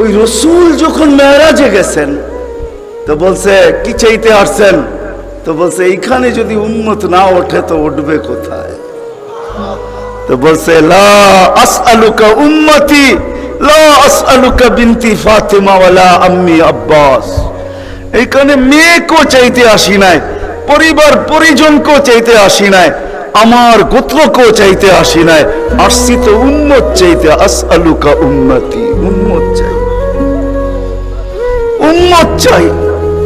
ওই রসুল যখন মেরাজে গেছেন তো বলছে কি চাইতে আসছেন, তো বলছে এইখানে যদি উম্মত না ওঠে তো উঠবে কোথায়? তো বলছে লা আসআলুকা উম্মতি লা আসআলুকা বিনতি ফাতিমা ওয়ালা আম্মি আব্বাস। এইখানে মেয়েকেও চাইতে আসি নাই, পরিবার পরিজনকেও চাইতে আসি নাই, আমার গোত্রকেও চাইতে আসি নাই, আসছি তো উম্মত চাইতে। আসআলুকা উম্মতি, উম্মত চাই, উম্মত চাই।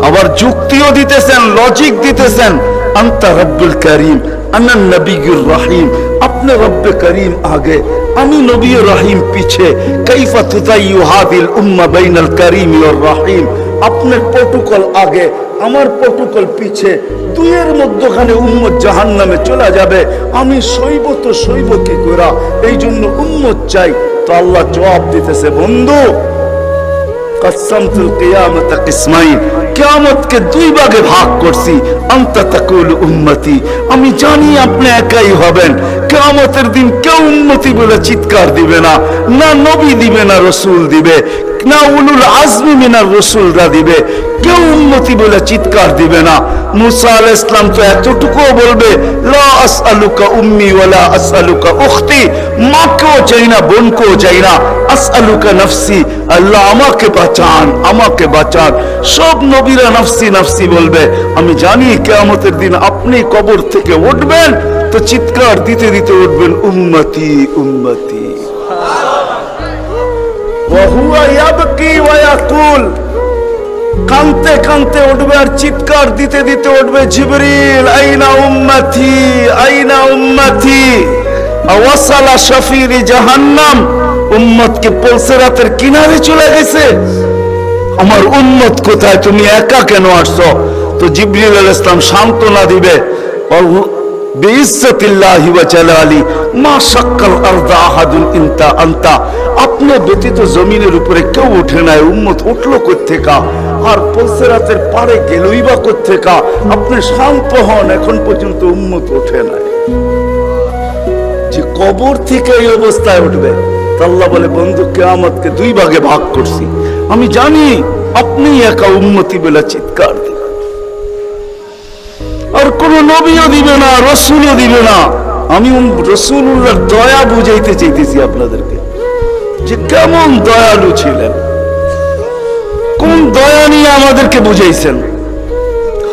আবার যুক্তিও দিতেছেন, লজিক দিতেছেন। আনতা রব্বুল করিম আনা নবিয়ুর রহিম, আপনি রব্বে করিম আগে, আমি নবী রহিম পিছে। কাইফা তুতাইয়ু হাদিল উম্মাহ বাইনাল করিম ওয়ার রহিম, আপনার প্রটোকল আগে, আমার প্রটোকল পিছে, দুইয়ের মধ্যখানে উম্মত জাহান্নামে চলে যাবে। আমি সইব তো সইব কি করা? এই জন্য উম্মত চাই। তো আল্লাহ জবাব দিতেছে, বন্ধু কসমতুল কিয়ামত কিসমাইন, কিয়ামতকে দুই ভাগে ভাগ করছি। আনতা তাকুলু উম্মতি, আমি জানি আপনি একাই হবেন। কিয়ামতের দিন কেউ উম্মতি বলে চিৎকার দিবে না, না নবী দিবে, না রসুল দিবে, না উলুল আজমি মিনার রসুলরা দিবে, কেউ উম্মতি বলে চিৎকার দিবে না। মুসা আলাইহিস সালাম তো এতটুকুও বলবে লা আসআলুকা উম্মি ওয়ালা আসআলুকা উখতি, মাকেও চাই না, বোনকেও চাই না। আসআলুকা নফসি, আল্লাহ আমাকে বাঁচান, আমাকে বাঁচান। সব নবীরা নফসি নফসি বলবে। আমি জানি কিয়ামতের দিন আপনি কবর থেকে উঠবেন তো চিৎকার দিতে দিতে উঠবেন উম্মতি উম্মতি। ওয়া হুয়া ইয়াবকি ওয়া ইয়াকুল, কানতে কানতে উঠবে আর চিৎকার দিতে দিতে উঠবে, জিবরিল আইনা উম্মতি আইনা উম্মতি। আওয়াসালা শাফিরি জাহান্নাম, উম্মতকে পুলসিরাতের কিনারে চলে গেছে। আমার উম্মত কোথায়, তুমি একা কেন আসছো? তো জিবরিল আলাইহিস সালাম সান্ত্বনা দিবে, বিইজ্জতিল্লাহি ওয়া জালালি মা শাক্কাল আরদা আহাদুন ইনতা আনতা, আপনি ব্যতীত জমিনের উপরে কেউ উঠে নাই, উম্মত উঠলো কোত্থেকা? আর পুলসিরাতের পারে গেলই বা কোত্থেকা? আপনি শান্ত হন, এখন পর্যন্ত উম্মত ওঠে নাই। যে কবর থেকে এই অবস্থায় উঠবে। আল্লাহ বলে, বন্ধু কিয়ামতকে দুই ভাগে ভাগ করছি, আমি জানি আপনি একা উম্মতি বলে চিৎকার দিবেন। আর কোন নবীও দিবে না, রসুলও দিবে না। আমি রাসূলুল্লাহর দয়া বুঝাইতে চাইতেছি আপনাদেরকে, যে কেমন দয়ালু ছিলেন, কোন দয়া নিয়ে আমাদেরকে বুঝাইছেন।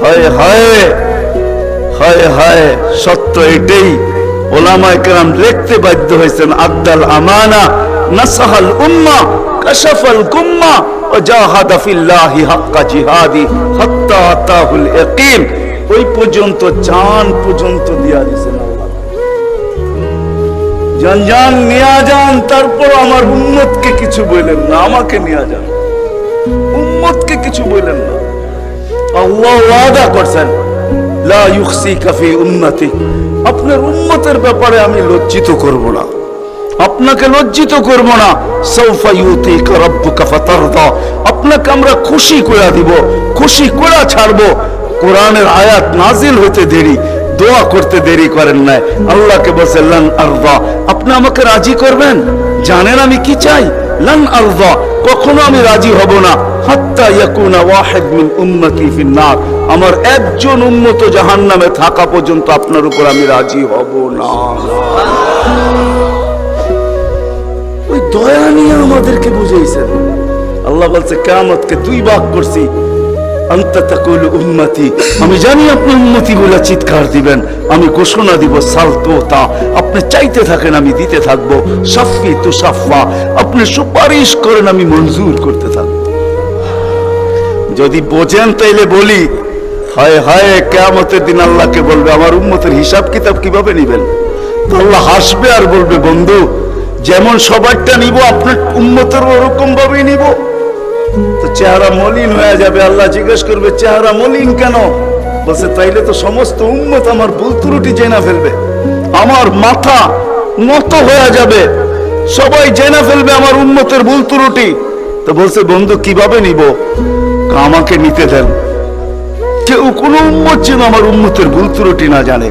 হায় হায় হায় হায়, সত্য এটাই। ওলামায়ে কেরাম লিখতে বাধ্য হয়েছেন, আদ্দাল আমানা নাসাহাল উম্মাহ কাশাফাল গুম্মাহ ওয়া জাহাদা ফিল্লাহি হাক্কা জিহাদি হাত্তা আতাহুল ইয়াকিন। ওই পর্যন্ত জান পর্যন্ত দিয়া দিয়েছেন আল্লাহ। জান জান নিয়া যান, তারপর আমার উম্মতকে কিছু বললেন না, আমাকে নিয়া যান, উম্মতকে কিছু বললেন না। আল্লাহ ওয়াদা করছেন, লা ইউখসিকা ফি উম্মতি, আপনার উম্মতের ব্যাপারে আমি লজ্জিত করব না, আপনাকে লজ্জিত করব না। সাউফা ইউতিকা রাব্বুকা ফাতারদা, আপনাকে আমরা খুশি করে দিব, খুশি করে ছাড়বো। কোরআনের আয়াত নাজিল হতে দেরি, দোয়া করতে দেরি করেন নাই। আল্লাহকে বলছে লান আরদা, আপনি আমাকে রাজি করবেন? জানেন আমি কি চাই? লান আরদা, কখনো আমি রাজি হব না, হাত্তা ইয়াকুনা ওয়াহিদ মিন উম্মতি ফিন নার, আমার একজন উম্মত জাহান্নামে থাকা পর্যন্ত আপনার উপর আমি রাজি হব না। ওই দয়া নিয়ে আমাদেরকে বুঝাইছেন। আল্লাহ বলছে কিয়ামতকে দুই ভাগ করছি। আনতা তাকুলু উম্মতি, আমি জানি আপনি উম্মতি বলে চিৎকার দিবেন, আমি ঘোষণা দিব সালতোতা, আপনি চাইতে থাকেন আমি দিতে থাকবো। শাফি তুশাফা, আপনি সুপারিশ করেন আমি মঞ্জুর করতে থাকবো। যদি বোঝেন তাইলে বলি, হায় হায় কিয়ামতের দিন আল্লাহকে বলবে আমার উম্মতের হিসাব কিতাব কিভাবে নিবেন? তো আল্লাহ হাসবে আর বলবে, বন্ধু যেমন সবারটা নিব আপনার উম্মতের ওরকম ভাবেই নিব। তো চেহারা মলিন হয়ে যাবে। আল্লাহ জিজ্ঞেস করবে, চেহারা মলিন কেন? বলছে, তাইলে তো সমস্ত উম্মত আমার ভুল ত্রুটি জেনে ফেলবে, আমার মাথা নত হয়ে যাবে, সবাই জেনে ফেলবে আমার উম্মতের ভুল ত্রুটি। তো বলছে, বন্ধু কিভাবে নিব? আমাকে নিতে দেন, কেউ কোন উম্মত যেন আমার উম্মতের ভুল ত্রুটি না জানে।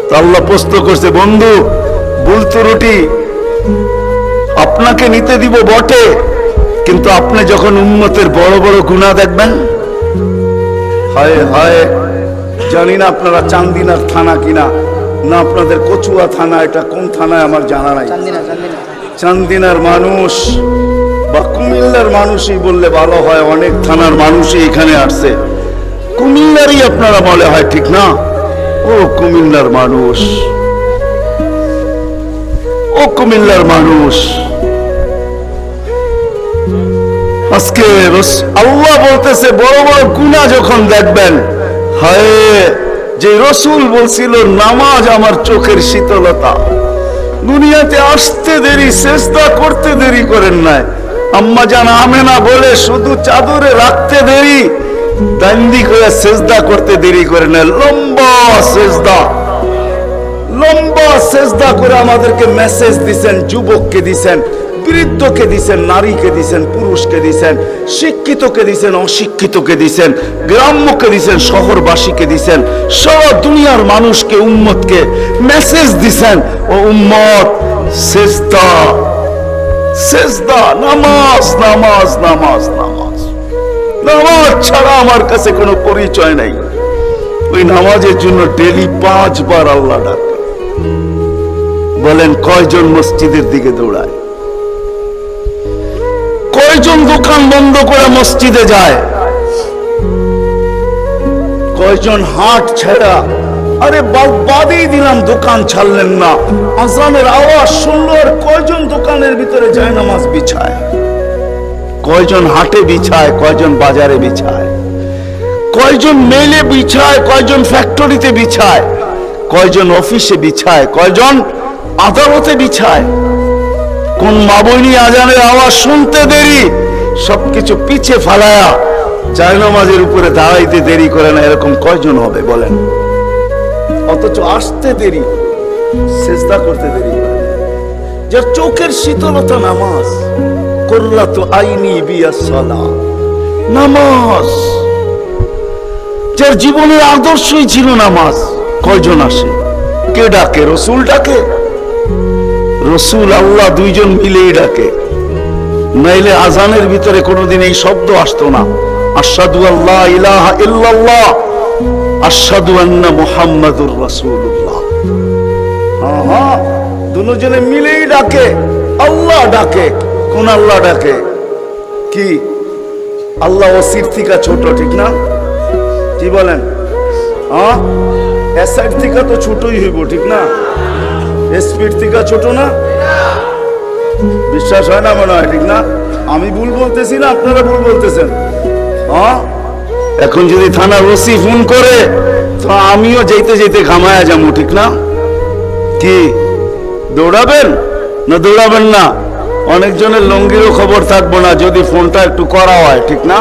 তো আল্লাহ প্রশ্ন করছে, বন্ধু ভুল ত্রুটি আপনাকে নিতে দিব বটে, কিন্তু আপনি যখন উম্মতের বড় বড় গুনাহ দেখবেন, হায় হায়, জানি না আপনারা চান্দিনার থানা কিনা না আপনাদের কচুয়া থানা, এটা কোন থানায় আমার জানা নাই। চান্দিনার মানুষ বা কুমিল্লার মানুষই বললে ভালো হয়, অনেক থানার মানুষই এখানে আসছে, কুমিল্লারই আপনারা বলে হয়, ঠিক না? ও কুমিল্লার মানুষ, ও কুমিল্লার মানুষ, আজকে আল্লাহ বলতেছে বড় বড় গুনাহ যখন দেখবেন, হায়, যে রসুল বলছিল নামাজ আমার চোখের শীতলতা, দুনিয়াতে আসতে দেরি, সেজদা করতে দেরি করেন নাই, আম্মা জান আমেনা বলে শুধু চাদরে রাখতে দেরি, দান্দি করে সেজদা করতে দেরি করে না, লম্বা সেজদা, লম্বা সেজদা করে আমাদেরকে মেসেজ দিছেন, যুবককে দিছেন, বৃদ্ধকে দিছেন, নারীকে দিছেন, পুরুষকে দিছেন, শিক্ষিতকে দিছেন, অশিক্ষিতকে দিছেন, গ্রাম্যকে দিছেন, শহরবাসীকে দিছেন, সারা দুনিয়ার মানুষকে, উম্মতকে মেসেজ দিছেন, ও উম্মত সেজদা, সেজদা, নামাজ, নামাজ, নামাজ, নামাজ, নামাজ ছাড়া আমার কাছে কোনো পরিচয় নাই। ওই নামাজের জন্য ডেলি 5 বার আল্লাহ ডাকে। বলেন কয়জন মসজিদের দিকে দৌড়ায়? কয়জন দোকান বন্ধ করে মসজিদে যায়? কয়জন হাট ছেড়া, আরে বাদেই দিলাম দোকান ছাড়লেন না, আজানের আওয়াজ শুনলো আর কয়জন দোকানের ভিতরে যায় নামাজ বিছায়? কয়জন হাটে বিছায়, কয়জন বাজারে বিছায়, কয়জন মেলে বিছায়, কয়জন ফ্যাক্টরিতে বিছায়, কয়জন অফিসে বিছায়, কয়জন আদালতে বিছায়? কোন মা বইনি আজানের আওয়াজ শুনতে দেরি, সবকিছু পিছে ফালায়া জায়নামাজের উপরে দাঁড়াইতে দেরি করে না, এরকম কয়জন হবে বলেন? অথচ আসতে দেরি, সেজদা করতে দেরি করে। যার চোখের শীতলতা নামাজ, কুররাতু আইনি বিয়াস সালাহ, নামাজ, যার জীবনের আদর্শই ছিল নামাজ, কয়জন আসে? কে ডাকে? রসুল ডাকে? রসুল আল্লাহ দুইজন মিলেই ডাকে, নাইলে আজানের ভিতরে কোনোদিন এই শব্দ আসতো না, আশহাদু আল্লা ইলাহা ইল্লাল্লাহ, আশহাদু আন্না মুহাম্মাদুর রাসূলুল্লাহ। হ্যাঁ, দুজনে মিলেই ডাকে, আল্লাহ ডাকে। কোন আল্লাহ ডাকে? কি আল্লাহ ওসির থেকে ছোট, ঠিক না? কি বলেন? হ্যাঁ, এসআইড থেকে তো ছোটই হইব, ঠিক না? স্পিড থেকে ছোট না? বিশ্বাস হয় না মনে হয়, ঠিক না? আমি ভুল বলতেছি না, আপনারা ভুল বলতেছেন। হ্যাঁ, এখন যদি থানার ওসি ফোন করে তো আমিও যেতে যেতে ঘামায়া যাবো, ঠিক না? কি দৌড়াবেন না দৌড়াবেন না? অনেকজনের লঙ্গিরও খবর থাকবো না যদি ফোনটা একটু করা হয়, ঠিক না?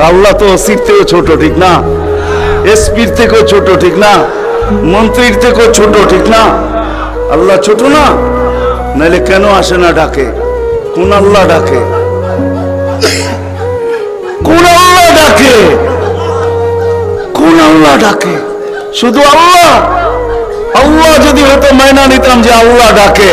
আল্লাহ তো ওসির থেকেও ছোট, ঠিক না? এসপির থেকেও ছোট, ঠিক না? মন্ত্রীর থেকেও ছোট, ঠিক না? আল্লাহ ছোট না? নাইলে কেন আসে না ডাকে? কোন আল্লাহ ডাকে? কোন আল্লাহ ডাকে? কোন আল্লাহ ডাকে? শুধু আল্লাহ। আল্লাহ যদি হয়তো মাইনা নিতাম যে আল্লাহ ডাকে,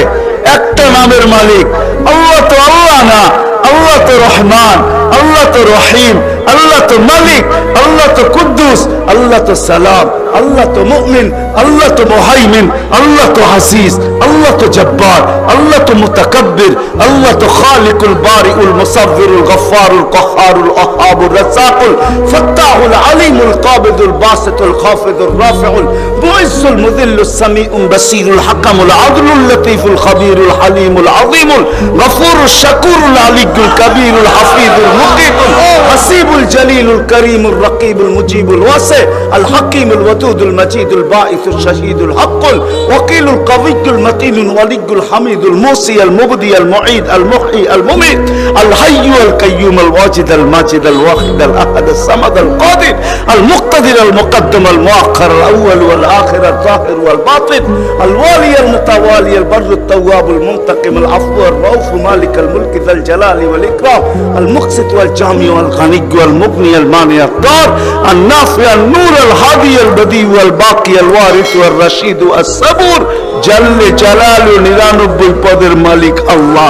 একটা নামের মালিক আল্লাহ, তো আল্লাহ না, আল্লাহ তো রহমান, আল্লাহ তো রহিম, আল্লাহ তো মালিক, আল্লাহ তো কুদ্দুস, আল্লাহ তো সালাম, আল্লাহ তো মুমিন, আল্লাহ তো মুহাইমিন, আল্লাহ তো হাসিস, আল্লাহ তো জব্বার, আল্লাহ তো মুতাকাব্বির, আল্লাহ তো খালিকুল বারিউল মুসাব্বিরুল গফফারুল কহ্হারুল ওয়াহ্হাবুর রাজ্জাকুল ফাত্তাহুল আলিমুল কাবিদুল বাসিতুল খাফিদুর রাফিউল মুইজ্জুল মুযিল্লুস সামিউল বাসীরুল হাকামুল আদলুল লতীফুল খবীরুল হালিমুল আযীমুল গফুরুশ শাকুরুল আলিয়্যুল কবীরুল হাফিজুল মুকিতুল হাসিবুল জলিলুল করিমুর রকিবুল মুজিবুল ওয়াসি আল হাকিমুল ওয়াদুদুল মজিদুল বাঈসুশ শাহীদুল হক্কুল ওয়াকিলুল কবিয়্যুল মতিনুল ওয়ালিয়্যুল হামিদুল মুসি আল মুবদি আল মুঈদ আল মুহয়ি আল মুমীত আল হাইয়্যু আল কাইয়্যুম আল ওয়াজিদ আল মাজিদ আল ওয়াহিদ আল আহাদ আল সামাদ আল কাদির আল মুক্তাদির আল মুকদ্দম আল মুআখ্খার আল আউয়াল ওয়াল আখির আল যাহির ওয়াল বাতিন আল ওয়ালি আল মুতাওয়ালি আল বাররু আত তাওয়াব আল মুনতাকিম আল আফু আল রাউফ মালিক আল মুলক যাল জালালি ওয়াল ইকরাম আল মুকসিত ওয়াল জামি ওয়াল গানি ওয়াল মুগনি আল মানি আত দার আল নাফি আল নূর আল হাদি আল বদি ওয়াল বাকি আল ওয়ারিস ওয়াল রশিদ আস সাবুর জাল্লে জালালু 99 পদের মালিক আল্লাহ।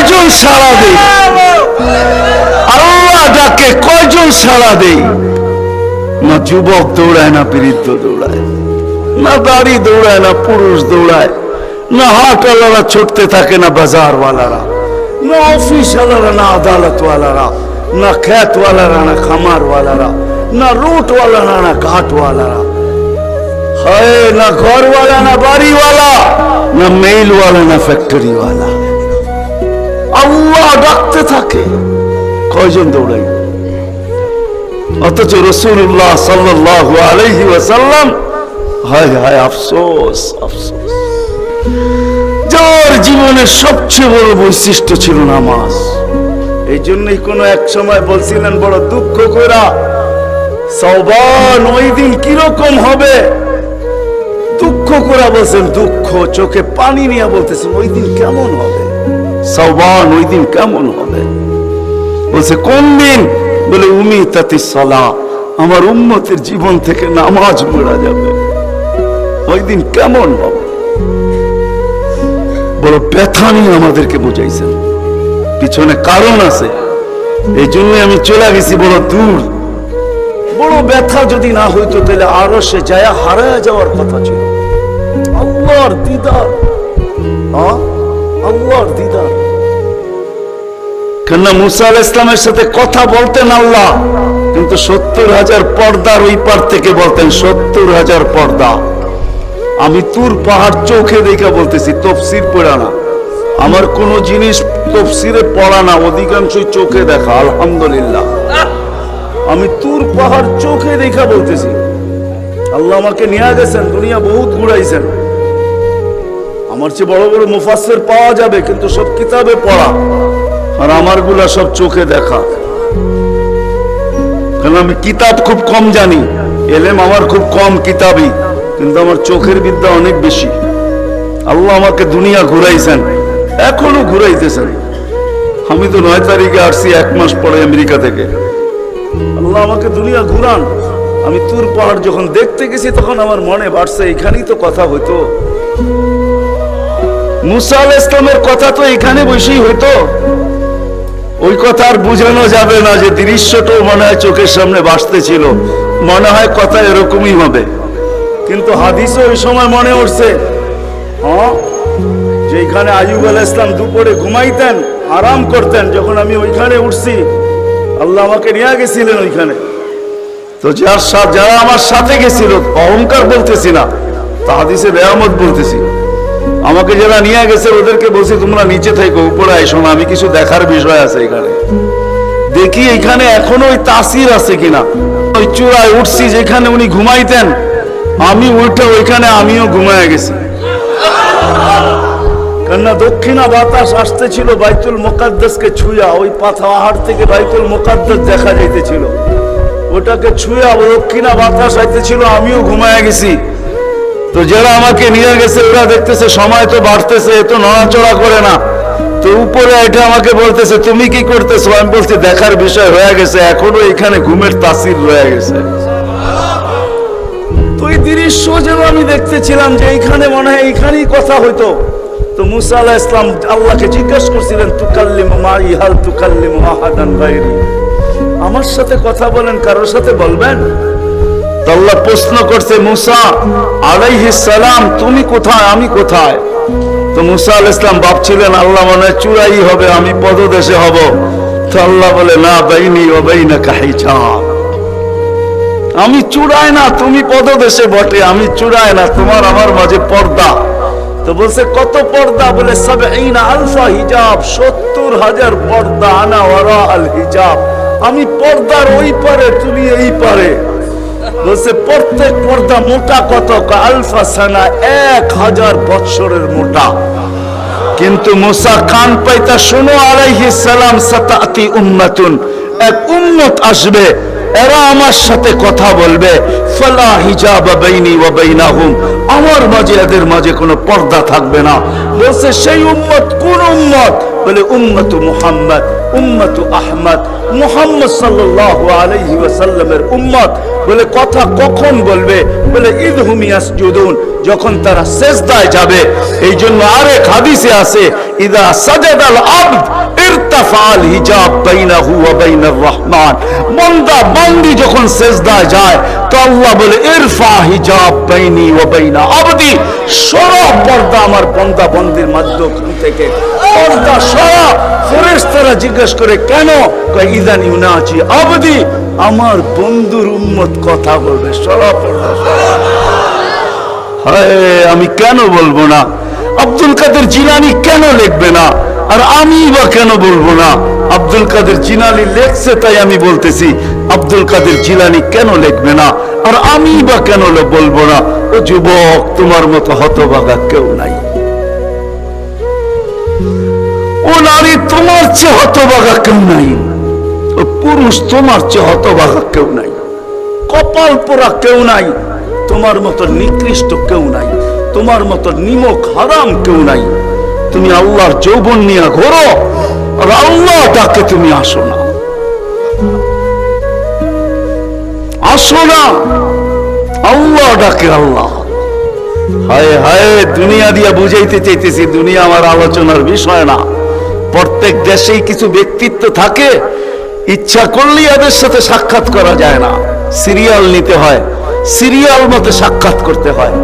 কয়জন সাড়া দেয়? আল্লাহ ডাকে কয়জন সাড়া দেয়? না যুবক দৌড়ায়, না বৃদ্ধ দৌড়ায়, না দাড়ি দৌড়ায়, না পুরুষ দৌড়ায়, না হাটওয়ালারা ছুটতে থাকে, না বাজারওয়ালারা, না অফিসওয়ালারা, না আদালতওয়ালারা, না খেতওয়ালারা, না খামারওয়ালারা, না রুটওয়ালারা, না ঘাটওয়ালারা, হয় না ঘরওয়ালা, না বাড়িওয়ালা, না মেইলওয়ালা, না ফ্যাক্টরিওয়ালা। আল্লাহ ডাকতে থাকে, কয়জন দৌড়াই? অথচ রাসূলুল্লাহ সাল্লাল্লাহু আলাইহি ওয়াসাল্লাম, হায় হায় আফসোস আফসোস, যার জীবনের সবচেয়ে বড় বৈশিষ্ট্য ছিল নামাজ। এই জন্যই কোন এক সময় বলছিলেন বড় দুঃখ কইরা, সওবান ওই দিন কিরকম হবে, দুঃখ করা বলছেন, দুঃখ চোখে পানি নিয়ে বলতেছেন ওই দিন কেমন হবে, সওবান ওই দিন কেমন হবে। বলছে কোন দিন? বলে উমিতাতিস সালাহ, আমার উম্মতের জীবন থেকে নামাজ মুড়া যাবে, ওই দিন কেমন হবে। বড় ব্যথা নিয়ে আমাদেরকে বুঝাইছেন, পিছনে কারণ আছে, এই জন্য আমি চলে গেছি বড় দূর। বড় ব্যথা যদি না হইতো তাহলে আরো সে যায় হারায় যাওয়ার কথা ছিল। আল্লাহর দিদার, আল্লাহর দিদার। কেননা মুসা আলাইহিস সালামের সাথে কথা বলতেন আল্লাহ, কিন্তু 70,000 পর্দার ওই পার থেকে বলতেন, 70,000 পর্দা। আমি তুর পাহাড় চোখে দেখে বলতেছি, তফসির পড়া না, আমার কোন জিনিস তফসিরে পড়া না, অধিকাংশই চোখে দেখা। আলহামদুলিল্লাহ, আমি তুর পাহাড় চোখে দেখা বলতেছি। আল্লাহ আমাকে নিয়ে গেছেন, দুনিয়া বহুত ঘুরাইছেন। আমার চেয়ে বড় বড় মুফাসসির পাওয়া যাবে, কিন্তু সব কিতাবে পড়া, আর আমার গুলা সব চোখে দেখা। কারণ আমি কিতাব খুব কম জানি, এলেম আমার খুব কম কিতাবই, কিন্তু আমার চোখের বিদ্যা অনেক বেশি। আল্লাহ আমাকে দুনিয়া ঘুরাইছেন, এখনো ঘুরাইতেছেন। আমি তো 9 তারিখে আসছি, 1 মাস পরে আমেরিকা থেকে। আল্লাহ আমাকে দুনিয়া ঘুরান। আমি তুর পাহাড় যখন দেখতে গেছি তখন আমার মনে বাড়ছে এখানেই তো কথা হইতো, মুসা আলাইহিস সালামের কথা তো এখানে বসেই হইতো। ওই কথা আর বুঝানো যাবে না যে দৃশ্যটাও মনে হয় চোখের সামনে ভাসতেছিল, মনে হয় কথা এরকমই হবে। কিন্তু হাদিসে ওই সময় মনে উঠছে, যেখানে আইয়ুব আলাইহিস সালাম দুপুরে ঘুমাইতেন, আরাম করতেন, যখন আমি ওইখানে উঠছি আল্লাহ আমাকে নিয়ে গেছিলেন ওইখানে। তো যারা আমার সাথে গেছিল, অহংকার বলতেছি না, তা হাদিসে নেয়ামত বলতেছি, আমাকে যারা নিয়ে গেছে ওদেরকে বলছি তোমরা নিচে থাকো, উপরে আইসো না, আমি কিছু দেখার বিষয় আছে এখানে। দেখি এখানে এখনো ওই তাসির আছে কিনা। ওই চূড়ায় উঠছি যেখানে উনি ঘুমাইতেন, আমি উল্টে ওইখানে আমিও ঘুমায় গেছি। কেননা দক্ষিণা বাতাস আসতেছিল বাইতুল মুকাদ্দাসকে ছুঁয়া, ওই পাহাড় থেকে বাইতুল মুকাদ্দাস দেখা যাইতেছিল, ওটাকে ছুঁয়া দক্ষিণা বাতাস আইতেছিল, আমিও ঘুমায় গেছি। তো যারা আমাকে নিয়ে গেছে ওরা দেখতেছে সময় তো বাড়তেছে, এত নড়াচড়া করে না, তো উপরে এটা আমাকে বলতেছে তুমি কি করতেছো? আমি বলছি দেখার বিষয় হয়ে গেছে, এখনো এখানে ঘুমের তাসির রয়ে গেছে। তো এই দৃশ্য যেন আমি দেখতেছিলাম যে এইখানে মনে হয় এইখানেই কথা হইতো। তো মুসা আলাইহিস সালাম আল্লাহকে জিজ্ঞাসা করছিলেন, তুকাল্লিমু মাই হাল তুকাল্লিমু আহাদান গায়রি, আমার সাথে কথা বলেন, কারোর সাথে বলবেন? তো আল্লাহ প্রশ্ন করছে, মুসা আলাইহিস সালাম তুমি কোথায়, আমি কোথায়? তো মুসা আলাইহিস সালাম ভাবছিলেন আল্লাহ মনে হয় চূড়াই হবে, আমি পদদেশে হব। তো আল্লাহ বলে, না বাইনি ওয়া বাইনাকা হিজাব, আমি চূড়ায় না, তুমি পদদেশে বটে, আমি চূড়ায় না, তোমার আমার মাঝে পর্দা। তো বলছে কত পর্দা? বলে ৭০,০০০ হিজাব, ৭০,০০০ পর্দা, আনা ওয়ারা আল হিজাব, আমি পর্দার ওই পারে, তুমি এই পারে। বলছে প্রত্যেক পর্দা মোটা কত? আলফা সানা, ১,০০০ বৎসরের মোটা। কিন্তু মুসা কান পাইতা শোনো আলাইহিস সালাম, সাতাতি উম্মাতুন, এক উম্মত আসবে, এরা আমার সাথে কথা বলবে, ফালা হিজাবা বাইনি ওয়া বাইনাহুম, আমার মাঝে এদের মাঝে কোনো পর্দা থাকবে না। বলছে সেই উম্মত কোন উম্মত? বলে উম্মতু মুহাম্মদ, উম্মতু আহমদ, মুহাম্মদ সাল্লাল্লাহু আলাইহি ওয়াসাল্লামের উম্মত। বলে কথা কখন বলবে? বলে ইদহুম ইয়াসজুদুন, যখন তারা সিজদায় যাবে। এই জন্য আরেক হাদিসে আছে, ইদা সাজাদাল আবদ ইরতাফাল হিজাব বাইনাহু ওয়া বাইনার রহমান। বান্দা বান্দি যখন সিজদায় যায় তো আল্লাহ বলে ইরফা হিজাব বাইনি ওয়া বাইনা আবদি, সরা পর্দা আমার বান্দা বান্দির মাঝখান থেকে, পর্দা সরা। ফেরেশতারা জিজ্ঞেস করে কেন? কয় ইযান ইউনাজি আবদি, আমার বন্ধুর উম্মত কথা বলবে, সরা পর্দা সরা। হায়, আমি কেন বলবো না? আব্দুল কাদের জিলানী কেন লিখবে না? আর আমি বা কেন বলবো না? আব্দুল কাদের জিলানী লেখছে তাই আমি বলতেছি। আব্দুল কাদের জিলানী কেন লিখবে না? আর আমি বা কেন বলবো না? ও যুবক, তোমার মতো হতভাগা কেউ নাই। ও নারী, তোমার চেয়ে হতভাগা কেউ নাই। ও পুরুষ, তোমার চেয়ে হতভাগা কেউ নাই। কপাল পোড়া কেউ নাই। তোমার মতো নিকৃষ্ট কেউ নাই। তোমার মতো নিমক হারাম কেউ নাই। তুমি আল্লাহর যৌবন নিয়ে ঘোরো, আর আল্লাহ ডাকে তুমি আসো না, আসো না। আল্লাহ ডাকে আল্লাহ। হায় হায়, দুনিয়া দিয়া বুঝাইতে চাইতেছি, দুনিয়া আমার আলোচনার বিষয় না। প্রত্যেক দেশেই কিছু ব্যক্তিত্ব থাকে, ইচ্ছা করলেই এদের সাথে সাক্ষাৎ করা যায় না, সিরিয়াল নিতে হয়, সিরিয়াল মতে সাক্ষাৎ করতে হয়।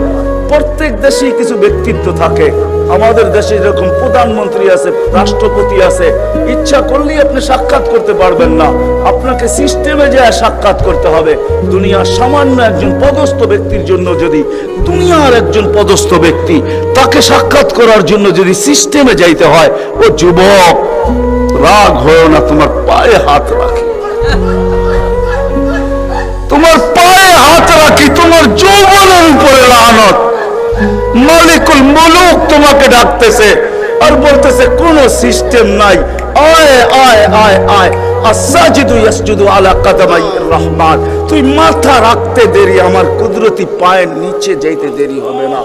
প্রত্যেক দেশেই কিছু ব্যক্তিত্ব থাকে। আমাদের দেশে যেরকম প্রধানমন্ত্রী আছে, রাষ্ট্রপতি আছে, ইচ্ছা করলেই আপনি সাক্ষাৎ করতে পারবেন না, আপনাকে সিস্টেমে যায় সাক্ষাৎ করতে হবে। দুনিয়ার সামান্য একজন পদস্থ ব্যক্তির জন্য, যদি দুনিয়ার একজন পদস্থ ব্যক্তি, তাকে সাক্ষাৎ করার জন্য যদি সিস্টেমে যাইতে হয়, ও যুবক রাগ হয় না, তোমার পায়ে হাত রাখি, তোমার পায়ে হাত রাখি, তোমার যৌবনের উপরে লানত। মালিকুল মুলুক তোমাকে ডাকতেছে আর বলতেছে কোন সিস্টেম নাই, আয় আয় আয় আয়। আসাজিদু ইয়াসজুদু আলা কাদামাইর রহমান, তুই মাথা রাখতে দেরি, আমার কুদরতি পায়ের নিচে যাইতে দেরি হবে না।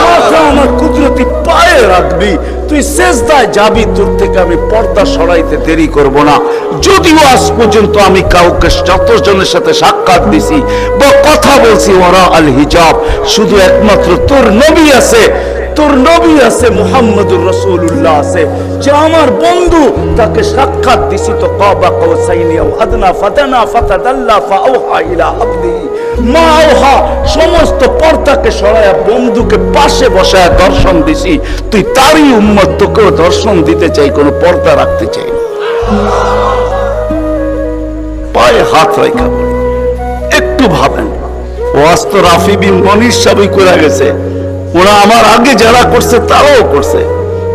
মাথা আমার কুদরতি পায়ে রাখবি, তুই সিজদায় যাবি, তোর থেকে আমি পর্দা সরাইতে দেরি করব না। যদিও আজ পর্যন্ত আমি কাউকে যতজনের সাথে সাক্ষাৎ দিছি বা কথা বলছি ওরা আল হিজাব, শুধু একমাত্র তোর নবী আছে, তোর নবী আছে, মুহাম্মদুর রাসূলুল্লাহ আছে, যে আমার বন্ধু, তাকে সাক্ষাৎ দিছি তো কাবা কাউসাইনি আও আদনা ফাতানা ফাতাদাল্লা ফাআওহা ইলা আবদিহি মা আওহা, সমস্ত পর্দাকে সরায়া বন্ধুকে পাশে বসায়া দর্শন দিছি। তুই তারই উম্মত, তোকেও দর্শন দিতে চাই, কোনো পর্দা রাখতে চাই না। পায়ে হাত রাখা বলি, একটু ভাবেন। ওয়াজ তো রাফি বিন মনির সবই করে গেছে, ওরা আমার আগে যারা করছে তারাও করছে,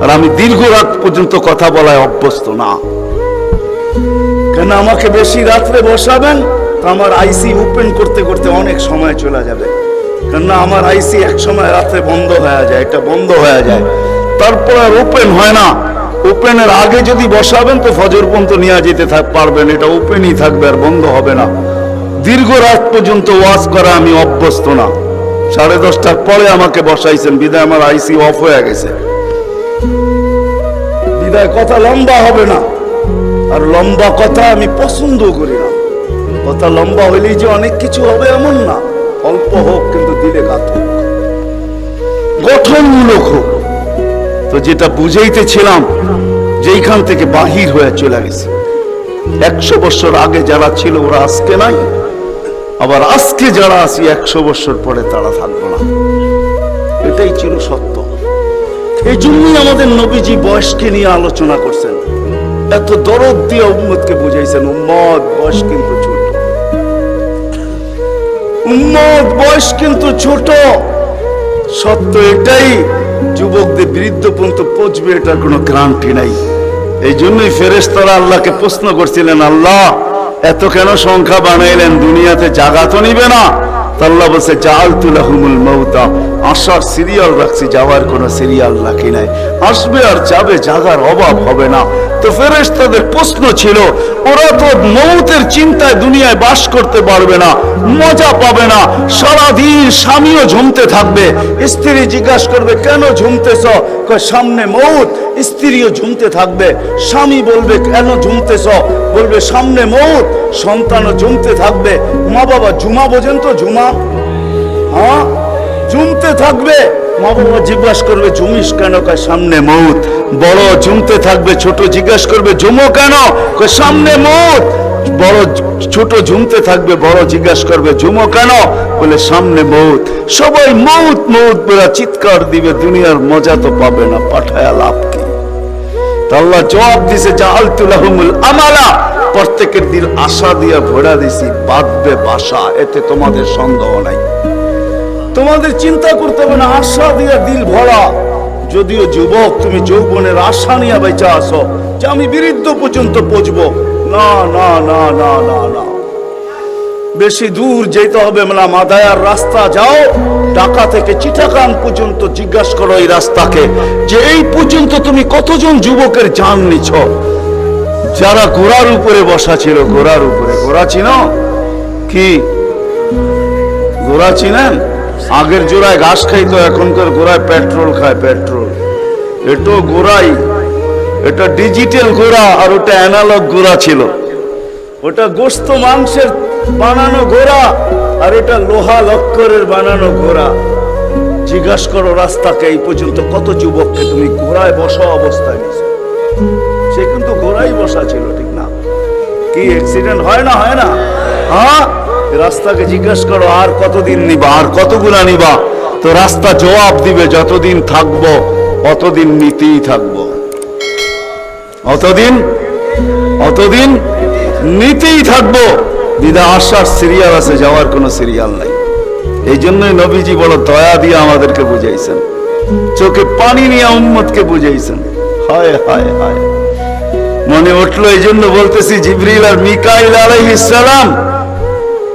আর আমি দীর্ঘ রাত পর্যন্ত কথা বলায় অভ্যস্ত না। কেন আমাকে বেশি রাত্রে বসাবেন, আমার আইসি ওপেন করতে করতে অনেক সময় চলে যাবে। কেননা আমার আইসি এক সময় রাত্রে বন্ধ হয়ে যায়, এটা বন্ধ হয়ে যায়, তারপর আর ওপেন হয় না। ওপেনের আগে যদি বসাবেন তো ফজর পর্যন্ত নিয়ে যেতে পারবেন, এটা ওপেনই থাকবে আর বন্ধ হবে না। দীর্ঘ রাত পর্যন্ত ওয়াজ করা আমি অভ্যস্ত না। 10:30টার পরে আমাকে বসাইছেন, বিদায় আমার আইসি অফ হয়ে গেছে, বিদায় কথা লম্বা হবে না। আর লম্বা কথা আমি পছন্দ করি না। কথা লম্বা হইলেই যে অনেক কিছু হবে এমন না, অল্প হোক কিন্তু দিলে গাত হোক, গঠনমূলক হোক। তো যেটা বুঝাইতেছিলাম, যেইখান থেকে বাহির হয়ে চলে গেছে, 100 বছর আগে যারা ছিল ওরা আজকে নাই, আবার আজকে যারা আছি 100 বছর পরে তারা থাকবো না। এটাই ছিল সত্য। এই জন্যই আমাদের নবীজি বয়সকে নিয়ে আলোচনা করছেন, এত দরদ দিয়ে উম্মতকে বুঝাইছেন, উম্মত বয়স কিন্তু ছোট, উম্মত বয়স কিন্তু ছোট। সত্য এটাই, যুবকদের বৃদ্ধ পর্যন্ত পৌঁছবে এটার কোনো গ্যারান্টি নাই। এই জন্যই ফেরেশতারা আল্লাহকে প্রশ্ন করছিলেন, আল্লাহ এত কেন সংখ্যা বানাইলেন, দুনিয়াতে জায়গা তো নিবে না? আল্লাহ বলছে জাআলতু লাহুমুল মাউতা, আসার সিরিয়াল রাখছি, যাওয়ার কোনো সিরিয়াল রাখি নাই। আসবে আর যাবে, জায়গার অভাব হবে না। তো ফেরেশতাদের প্রশ্ন ছিল, ওরা তো মৌতের চিন্তায় দুনিয়ায় বাস করতে পারবে না, মজা পাবে না, সারাদিন স্বামীও ঝুমতে থাকবে। স্ত্রী জিজ্ঞাসা করবে কেন ঝুমতেছ, সামনে মৌত। স্ত্রীও ঝুমতে থাকবে, স্বামী বলবে কেন ঝুমতেছ, বলবে সামনে মৌত। সন্তানও ঝুমতে থাকবে। মা বাবা ঝুমা বোঝেন তো, ঝুমা, হ্যাঁ ঝুমতে থাকবে। মা বাবা জিজ্ঞাসা করবে ঝুমিস কেন, সামনে মৌত। বড় জমতে থাকবে, ছোট জিজ্ঞেস করবে জমো কেন, সামনে মউত। বড় ছোট ঝুমতে থাকবে, বড় জিজ্ঞাসা করবে জুমো কেন, বলে সামনে মউত। সবাই মউত মউত বলে চিৎকার দিবে, দুনিয়ার মজা তো পাবে না, পাঠায়া লাভ কি? আল্লাহ জবাব দিছে জাআলতু লাহুমুল আমালা, প্রত্যেকের দিল আশা দিয়ে ভরা দিছি, বাঁধবে বাসা, এতে তোমাদের সন্দেহ নাই। তোমাদের চিন্তা করতে হবে না, আশা দিয়ে দিল ভরা। যদিও যুবক, তুমি যৌবনের আশা নিয়ে বেঁচে আসো যে আমি বৃদ্ধ পর্যন্ত পৌঁছবো, না না না না না না, বেশি দূর যেতে হবে না। মাদায়ার রাস্তা যাও, ঢাকা থেকে চিটাগাং পর্যন্ত জিজ্ঞাসা করো এই রাস্তাকে যে এই পর্যন্ত তুমি কতজন যুবকের জান নিছ, যারা ঘোড়ার উপরে বসা ছিল। ঘোড়ার উপরে, ঘোড়া চিনো কি? ঘোড়া চিনেন? আগের জোড়ায় ঘাস খাইতো, এখনকার ঘোড়ায় পেট্রোল খায়। পেট্রোল, এটা ঘোড়াই, এটা ডিজিটাল ঘোড়া, আর ওটা অ্যানালগ ঘোড়া ছিল। ওটা গোস্ত মাংসের বানানো ঘোড়া, আর এটা লোহা লক্করের বানানো ঘোড়া। জিজ্ঞাসা করো রাস্তাকে এই পর্যন্ত কত যুবককে তুমি ঘোড়ায় বসা অবস্থায় নিছো। সে কিন্তু ঘোড়াই বসা ছিল, ঠিক না? কি অ্যাক্সিডেন্ট হয় না? হয় না? হ্যাঁ, রাস্তাকে জিজ্ঞাসা করো আর কতদিন নিবা, আর কতগুলা নিবা, তো রাস্তা জবাব দিবে যতদিন থাকবো অতদিন নিতেই থাকবো, অতদিন নিতেই থাকবো। দিদা আসার সিরিয়াল আছে, যাওয়ার কোনো সিরিয়াল নাই। এই জন্যই নবীজি বড় দয়া দিয়ে আমাদেরকে বুঝাইছেন, চোখে পানি নিয়ে উম্মতকে বুঝাইছেন। হায় হায় হায়, মনে উঠলো এই জন্য বলতেছি, জিবরিল আর মিকাইল আলাইহিস সালাম,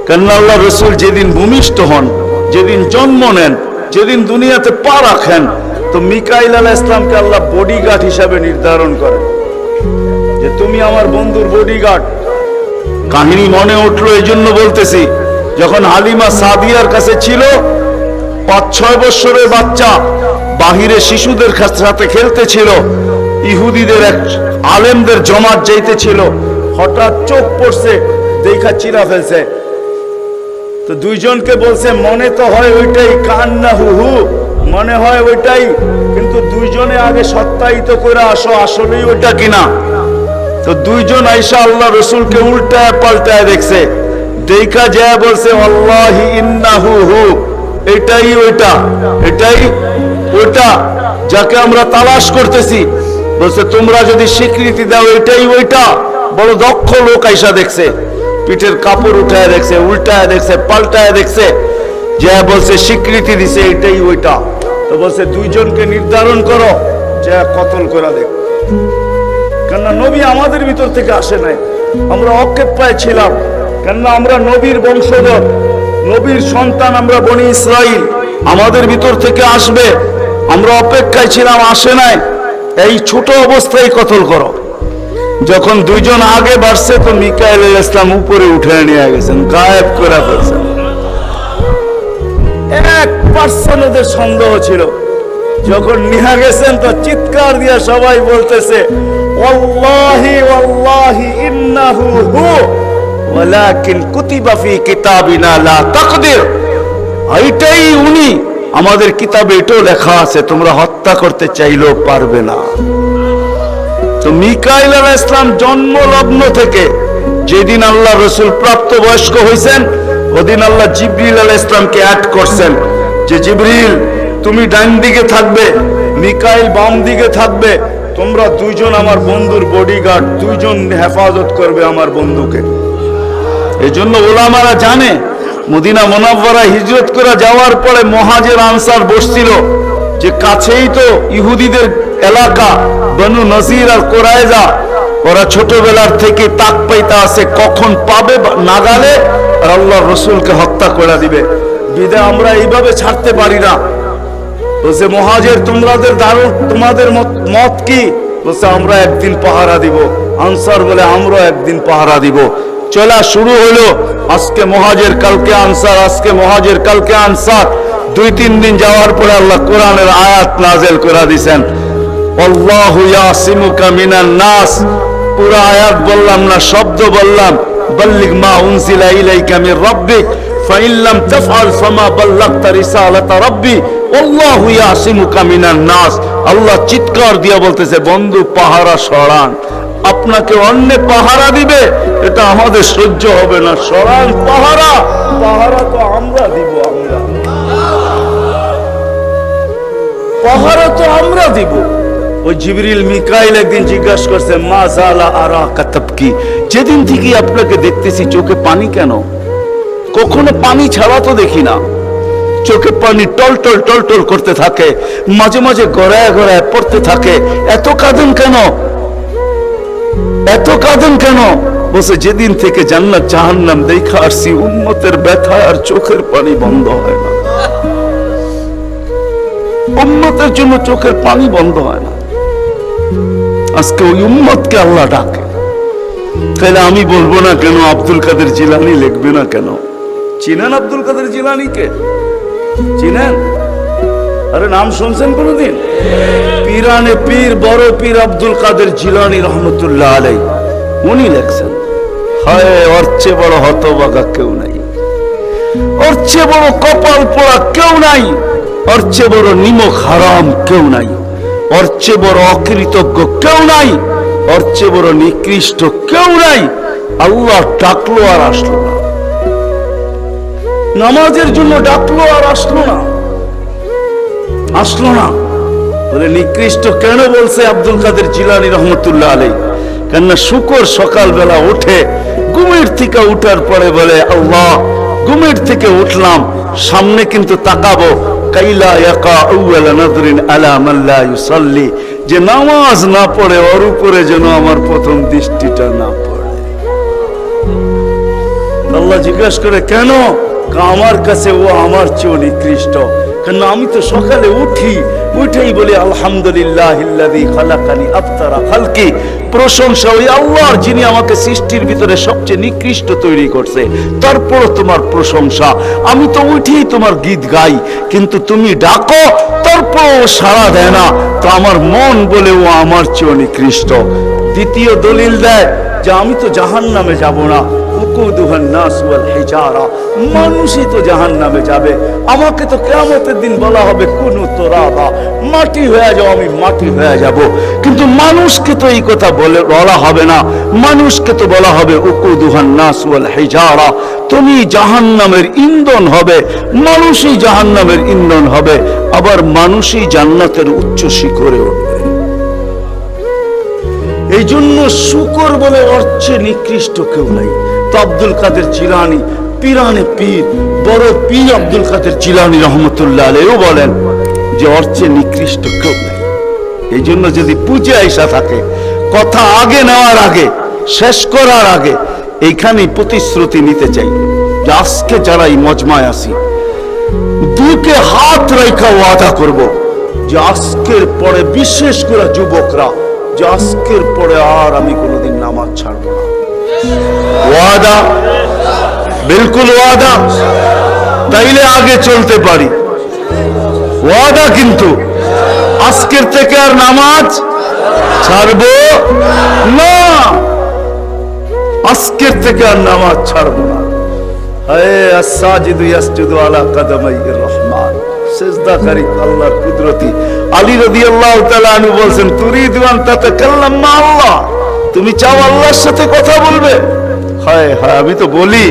কেন আল্লাহ রসুল যেদিন ভূমিষ্ঠ হন, যেদিন জন্ম নেন, যেদিন দুনিয়াতে পা রাখেন, তো মিকাইল আলাইহিস সালামকে আল্লাহ বডিগার্ড হিসাবে নির্ধারণ করেন যে তুমি আমার বন্ধুর বডিগার্ড। কাহিনী মনে উঠলো এই জন্য বলতেছি, যখন হালিমা সাদিয়ার কাছে ছিল 5-6 বছরের বাচ্চা, বাহিরে শিশুদের সাথে খেলতেছিল, ইহুদিদের এক আলেমদের জমাত যাইতেছিল, হঠাৎ চোখ পড়ছে, দেখা চিরা ফেলছে। তো দুইজনকে বলছে মনে তো হয় ওইটাই, কান্না হুহু, মনে হয় ওইটাই, কিন্তু দুইজনে আগে সত্যায়িত করে আসো আসলেই ওইটা কিনা। তো দুইজন আইসা আল্লাহ রসুলকে উল্টায় পাল্টায় দেখছে, দেখা যায় বলছে আল্লাহি ইন্নাহু হু, এটাই ওইটা, এটাই ওইটা যাকে আমরা তালাশ করতেছি। বলছে তোমরা যদি স্বীকৃতি দাও এটাই ওইটা। বড় দক্ষ লোক আইসা দেখছে, পিঠের কাপড় উঠায় দেখছে, উল্টায় দেখছে, পাল্টায় দেখছে, যা বলছে স্বীকৃতি দিছে এটাই ওইটা। তো বলছে দুইজনকে নির্ধারণ করো, যা কতল করে দেখ। কেননা নবী আমাদের ভিতর থেকে আসে নাই, আমরা অক্ষেপায় ছিলাম, কেননা আমরা নবীর বংশধর, নবীর সন্তান, আমরা বনি ইসরাইল, আমাদের ভিতর থেকে আসবে, আমরা অপেক্ষায় ছিলাম, আসে নাই। এই ছোট অবস্থায় কতল করো। যখন দুইজন আগে বাড়ছে, তো মিকাইল আলাইহিস সালাম উপরে উঠে নিয়ে গেছেন, গায়েব করে ফেলছেন। 1% ওদের সন্দেহ ছিল। যখন নিয়ে গেছেন তো চিৎকার দিয়ে সবাই বলতেছে ওয়াল্লাহি ওয়াল্লাহি ইন্নাহু হু ওয়ালাকিন কুতিবা ফি কিতাবিনা লা তাকদির, এইটাই উনি, আমাদের কিতাবে এটাও লেখা আছে তোমরা হত্যা করতে চাইলেও পারবে না। তো মিকাইল আলাইহিস সালাম জন্মলগ্ন থেকে যেদিন আল্লাহ রসুল প্রাপ্তবয়স্ক হয়েছেন, ওদিন আল্লাহ জিবরিল আলাইহিস সালামকে অ্যাড করছেন যে জিবরিল তুমি ডান দিকে থাকবে, মিকাইল বাম দিকে থাকবে, তোমরা দুইজন আমার বন্ধুর বডিগার্ড, দুইজন হেফাজত করবে আমার বন্ধুকে। এই জন্য ওলামারা জানে মদিনা মুনাওয়ারা হিজরত করে যাওয়ার পরে মুহাজির আনসার বসছিল যে কাছেই তো ইহুদিদের এলাকা বনু নজির আর কোরাইজা, ওরা ছোটবেলার থেকে তাক পাইতা আছে কখন পাবে নাগালে আর আল্লাহ রসুলকে হত্যা করে দিবে। বিদায় আমরা এইভাবে ছাড়তে পারি না। বলছে মুহাজির তোমাদের মত কি? বলছে আমরা একদিন পাহারা দিব। আনসার বলে আমরা একদিন পাহারা দিব। চলা শুরু হলো, আজকে মুহাজির কালকে আনসার, আজকে মুহাজির কালকে আনসার। 2-3 দিন যাওয়ার পরে আল্লাহ কোরআনের আয়াত নাযিল করে দিয়েছেন, আল্লাহু ইয়াসিমুকা মিনান নাস। পুরো আয়াত বললাম না, শব্দ বললাম, বাল্লিগ মা উনজিলা ইলাইকা মির রাব্বিক ফাইন লাম তাফআল ফামা বাল্লাগতা রিসালাতা রাব্বি আল্লাহু ইয়াসিমুকা মিনান নাস। আল্লাহ চিৎকার দিয়া বলতেছে, বন্ধু পাহারা সরান, আপনাকে অন্য পাহারা দিবে, এটা আমাদের সহ্য হবে না, সরান পাহারা। পাহারা তো আমরা দিব, আমরা পাহারা তো আমরা দিব। ওই জিবরিল মিকাইল একদিন জিজ্ঞাসা করছে, মা জালা আরাকা তাবকি, যেদিন থেকে আপনাকে দেখতেছি চোখে পানি কেন? কখনো পানি ছাড়া তো দেখি না, চোখে পানি টলটল টলটল করতে থাকে, মাঝে মাঝে গড়ায় গড়ায় পড়তে থাকে, এত কাঁদেন কেন? এত কাঁদেন কেন? বলছে, যেদিন থেকে জান্নাত জাহান্নাম দেখা আসছি, উম্মতের ব্যথা আর চোখের পানি বন্ধ হয় না, উম্মতের জন্য চোখের পানি বন্ধ হয় না। আজকে ওই উম্মতকে আল্লাহ ডাকে, তাহলে আমি বলবো না কেন আব্দুল কাদের জিলানী লিখবে না কেন? চিনেন আব্দুল কাদের জিলানীকে? চিনেন? আরে নাম শুনছেন কোনদিন? পীরানে পীর বড় পীর আব্দুল কাদের জিলানী রহমতুল্লাহ আলাই, উনি লেখছেন, হায় ওর চেয়ে বড় হতভাগা কেউ নাই, ওর চেয়ে বড় কপাল পোড়া কেউ নাই, ওর চেয়ে বড় নিমক হারাম কেউ নাই, ওর চেয়ে বড় অকৃতজ্ঞ কেউ নাই, ওর চেয়ে বড় নিকৃষ্ট কেউ নাই। আল্লাহ ডাকলো আর আসলো না, নামাজের জন্য ডাকলো আর আসলো না, আসলো না। বলে নিকৃষ্ট কেন বলছে আব্দুল কাদের জিলানী রহমতুল্লাহ আলাই? কেননা শুকর সকালবেলা উঠে ঘুমের থেকে উঠার পরে বলে, আল্লাহ ঘুমের থেকে উঠলাম, সামনে কিন্তু তাকাবো, কাইলা ইয়াকা আউয়ালা নাদরিন আলা মান লা ইউসাল্লি, যে নামাজ না পড়ে ওর উপরে যেন আমার প্রথম দৃষ্টিটা না পড়ে। আল্লাহ জিজ্ঞাসা করে, কেন? আমার কাছে ও আমার চেয়ে নিকৃষ্ট, কেন আমি তো সকালে উঠি, উঠেই বলি আলহামদুলিল্লাহিল্লাযী খালাকানি আফতারা খালকি, প্রশংসা ওই আল্লাহর যিনি আমাকে সৃষ্টির ভিতরে সবচেয়ে নিকৃষ্ট তৈরি করছে, তারপর তোমার প্রশংসা। আমি তো উঠেই তোমার গীত গাই, কিন্তু তুমি ডাকো তারপর ও সাড়া দেয় না, তো আমার মন বলে ও আমার চেয়ে নিকৃষ্ট। দ্বিতীয় দলিল দেয় যে আমি তো জাহান্নামে যাব না, মানুষই তো জাহান্নামে যাবে, আমাকে তো কিয়ামতের দিন বলা হবে কুনু তুরাবা, মাটি হয়ে যাও, আমি মাটি হয়ে যাব। কিন্তু মানুষকে তো এই কথা বলা হবে না, মানুষকে তো বলা হবে উকুদুহান নাস ওয়াল হিজারা, তুমি জাহান্নামের ইন্ধন হবে, মানুষই জাহান্নামের ইন্ধন হবে, আবার মানুষই জান্নাতের উচ্চ শিখরে উঠবে। এই জন্য শুকর বলে অর্থে নিকৃষ্ট কেউ নাই। তো আব্দুল কাদের জিলানী পীরানে পীর বড় পীর আব্দুল কাদের জিলানী রহমতুল্লাহ আলাইহিও বলেন যে অর্থে নিকৃষ্ট কেউ নাই। এই জন্য যদি পূজা আইসা থাকে, কথা আগে নেওয়ার আগে, শেষ করার আগে এইখানেই প্রতিশ্রুতি নিতে চাই যে আজকে যারা এই মজমায় আসি, বুকে হাত রেখা ওয়াদা করব যে আজকের পরে, বিশেষ করে যুবকরা, যে আজকের পরে আর আমি কোনোদিন নামাজ ছাড়বো না। ওয়াদা, বিলকুল ওয়াদা, তাইলে আগে চলতে পারি। ওয়াদা কিন্তু আজকের থেকে আর নামাজ ছাড়বো না, আজকের থেকে আর নামাজ ছাড়বো না। হায় আস-সাজিদু ইয়াসজুদু আলা কাদামাইর রহমান, সিজদাকারী আল্লাহর কুদরতি। আলী রাদিয়াল্লাহু তাআলা আনহু বলেন, তুরিদু আন তাতাকাল্লাম মা আল্লাহ, তুমি চাও আল্লাহর সাথে কথা বলবে? হায় হায়, আমি তো বলি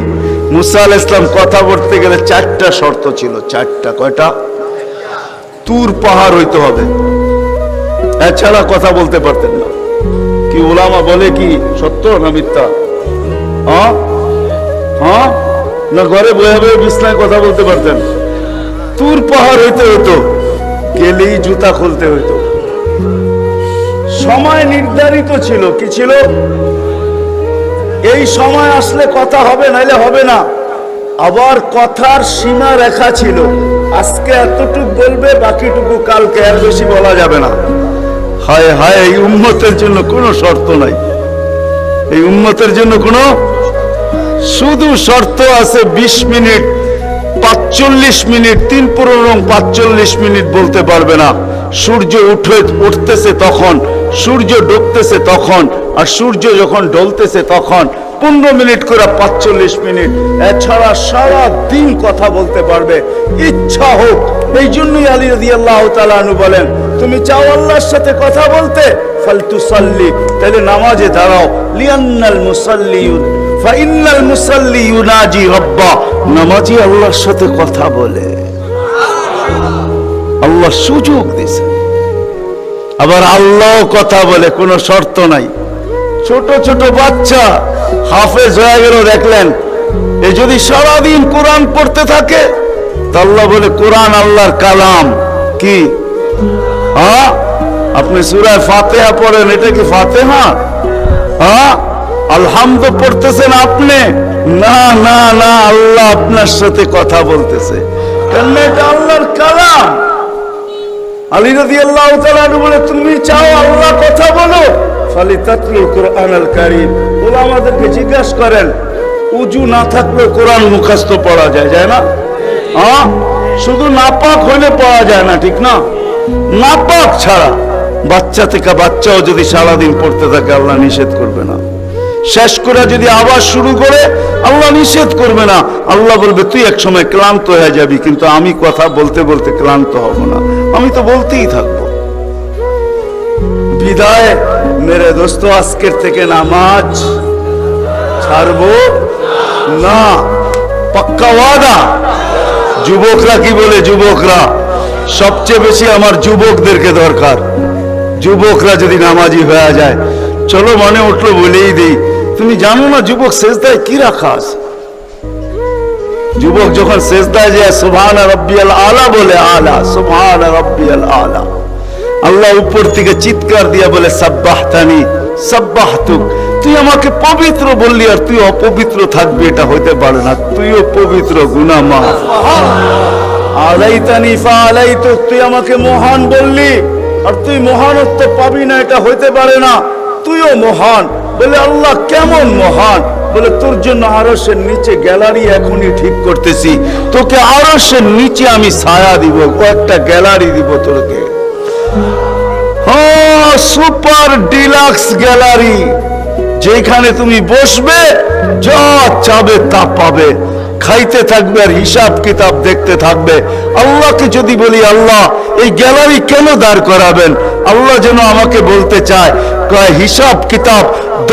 মুসা আলাইহিস সালাম কথা বলতে গেলে 4টা শর্ত ছিল। 4টা, কয়টা? তুর পাহাড় হইতে হবে, এছাড়া কথা বলতে পারতেন না। কি উলামা বলে কি সত্য না মিথ্যা? হ্যাঁ হ্যাঁ, না ঘরে বয়ে বয়ে বিছনায় কথা বলতে পারতেন? তুর পাহাড় হইতে হতো, গেলেই জুতা খুলতে হইতো। সময় নির্ধারিত ছিল, কি ছিল? এই সময় আসলে কথা হবে, নাইলে হবে না। আবার কথার সীমা রেখা ছিল, আজকে এতটুকু বলবে, বাকিটুকু কালকে, আর বেশি বলা যাবে না। হায় হায়, এই উম্মতের জন্য কোনো শর্ত নাই, এই উম্মতের জন্য কোনো, শুধু শর্ত আছে 20 মিনিট, 45 মিনিট, 3-45 মিনিট বলতে পারবে না। সূর্য উঠতেছে তখন, সূর্য ডুবতেছে তখন, আর সূর্য যখন ঢলতেছে তখন 15 মিনিট করে 45 মিনিট, এছাড়া সারা দিন কথা বলতে পারবে ইচ্ছা হোক। এই জন্যই আলী রাদিয়াল্লাহু তাআলা আনহু বলেন, তুমি চাও আল্লাহর সাথে কথা বলতে, ফালতুসাল্লি, তাহলে নামাজে দাঁড়াও। লিআন্নাল মুসাল্লি ফাইন্নাল মুসাল্লি ইউনাজি রাব্বা, নামাজি আল্লাহর সাথে কথা বলে। আল্লাহ সুযোগ দিয়েছে, আবার আল্লাহ কথা বলে, কোনো শর্ত নাই। ছোট ছোট বাচ্চা হাফেজ হয়ে গেল, দেখলেন, এ যদি সারাদিন কোরআন পড়তে থাকে, তা আল্লাহ বলে কোরআন আল্লাহর কালাম। কি হ্যাঁ, আপনি সূরা ফাতিহা পড়েন, এটা কি ফাতিহা? হ্যাঁ, আলহামদু পড়তেছেন আপনি, না না না, আল্লাহ আপনার সাথে কথা বলতেছে, কেন এটা আল্লাহর কালাম। আলী রাদিয়াল্লাহু তাআলা বলে, তুমি চাও আল্লাহ কথা বলো, ফালিতাতলুল কুরআনাল কারীম। ওলামাদেরকে জিজ্ঞাসা করেন, উজু না থাকলে কোরআন মুখস্থ পড়া যায়, যায় না? হ্যাঁ, শুধু নাপাক হইলে পড়া যায় না, ঠিক না? নাপাক ছাড়া বাচ্চা থেকে বাচ্চাও যদি সারাদিন পড়তে থাকে, আল্লাহ নিষেধ করবে না। শেষ করে যদি আবার শুরু করে, আল্লাহ নিষেধ করবে না। আল্লাহ বলবে, তুই এক সময় ক্লান্ত হয়ে যাবি, কিন্তু আমি কথা বলতে বলতে ক্লান্ত হব না, আমি তো বলতেই থাকবো। বিদায় মেরে দোস্ত, আজকের থেকে নামাজ ছাড়বো না, পাক্কা ওয়াদা। যুবকরা কি বলে? যুবকরা সবচেয়ে বেশি আমার যুবকদেরকে দরকার। যুবকরা যদি নামাজি হয়ে যায়, চলো মনে উঠলো বলেই দিই, তুমি জানো না যুবক সেজদায় কি রাখা আছে? যুবক যখন সেজদায় যায় সুবহান রাব্বিয়াল আলা বলে, আলা সুবহান রাব্বিয়াল আলা, আল্লাহ উপর থেকে চিৎকার দিয়া বলে সাব্বাহতানি সাব্বাহতুক, তুই আমাকে পবিত্র বললি আর তুই অপবিত্র থাকবি, এটা হইতে পারে না, তুইও পবিত্র, গুনাহ মাফ। আলাইতানি ফাআলাইতুক, তুই আমাকে মহান বললি আর তুই মহানত্ব পাবি না, এটা হইতে পারে না, তুইও মহান। বলে আল্লাহ কেমন মহান? বলে তোর জন্য আরশের নিচে গ্যালারি এখনই ঠিক করতেছি, তোকে আরশের নিচে আমি ছায়া দিব, একটা গ্যালারি দিব তোকে, হ্যাঁ, সুপার ডিলাক্স গ্যালারি, যেখানে তুমি বসবে যা চাবে তা পাবে, খাইতে থাকবে আর হিসাব কিতাব দেখতে থাকবে। আল্লাহকে যদি বলি, আল্লাহ এই গ্যালারি কেন দাঁড় করাবেন? আল্লাহ যেন আমাকে বলতে চায়, কয় হিসাব কিতাব